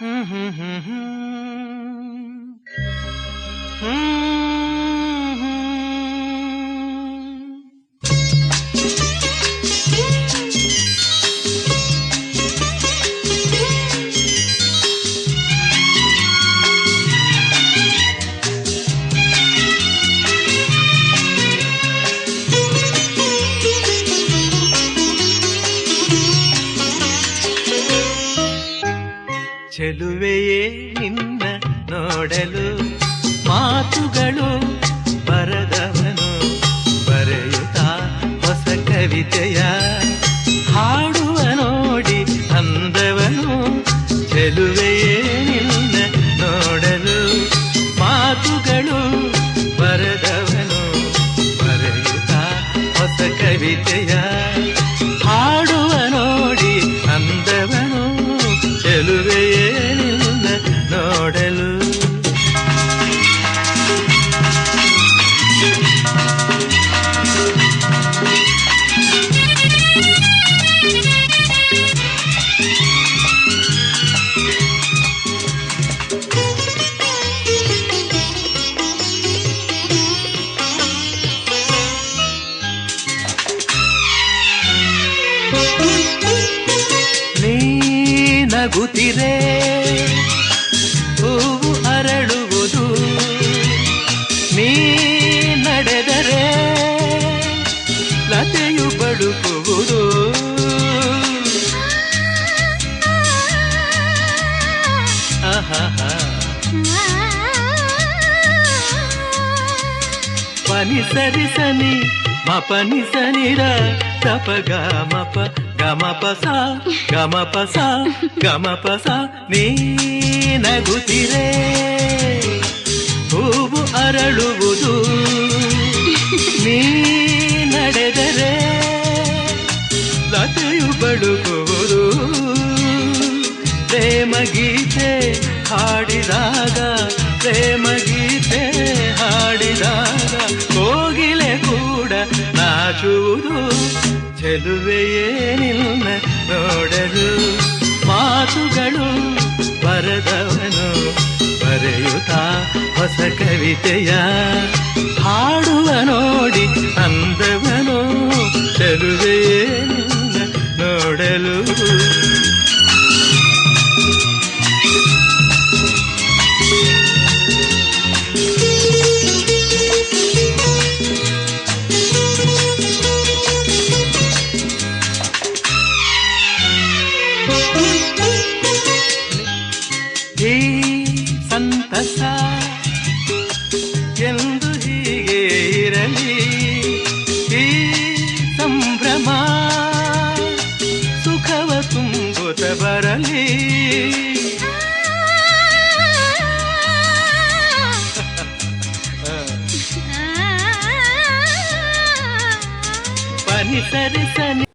ಹ್ಮ್ ಹ್ಮ್ ಹ್ಮ್ ಹ್ಮ್ ಚೆಲುವೆಯೇ ನಿನ್ನ ನೋಡಲು ಮಾತುಗಳು ಬರದವನು ಬರೆಯುತ್ತಾ ಹೊಸ ಕವಿತೆಯ ಹಾಡುವ ನೋಡಿ ಅಂದವನು. ಚೆಲುವೆಯೇ ನಿನ್ನ ನೋಡಲು ಮಾತುಗಳು ಬರದವನು ಬರೆಯುತ್ತಾ ಹೊಸ ಕವಿತೆಯ ಹಾಡುವ ನೋಡಿ ಅಂದವನು. ಚೆಲುವೆಯೇ ನಿನ್ನ ನೋಡಲು ನಗುತ್ತಿರೆ ಹೂವು ಅರಳುವುದು, ನೀ ನಡೆದರೆ ಲತೆಯು ಬಳುಕುವುದು. ಪನಿ ಸರಿ ಸನಿ ಮಪನಿ ಸನಿರ ತಪ ಗಮಪ ಗಮಪಸ ಗಮಪಸ ಗಮಪಸ. ನೀ ನಗುತ್ತಿರೆ ಹೂವು ಅರಳುವುದು, ನೀ ನಡೆದರೆ ಲತೆಯು ಬಳುಕುವುದು. ಪ್ರೇಮ ಗೀತೆ ಹಾಡಿದಾಗ ಪ್ರೇಮ ಗೀತೆ ಹಾಡಿದಾಗ ಕೋಗಿಲೆ ಕೂಡ ನಾಚುವುದು. ಚೆಲುವೆಯೇ ನಿನ್ನ ನೋಡಲು ಮಾತುಗಳು ಬರದವನು ಬರೆಯುತ್ತಾ ಹೊಸ ಕವಿತೆಯ ಹಾಡುವ ನೋಡಿ ಅಂದವನು. ಚೆಲುವೆಯೇ ನಿನ್ನ ನೋಡಲು ಈ ಸಂತಸ ಎಂದು ಹೀಗೆ ಇರಲಿ, ಈ ಸಂಭ್ರಮ ಸುಖವ ತುಂಬುತ್ತ ಬರಲಿ. ಪನಿ ಸರಿ ಸನಿ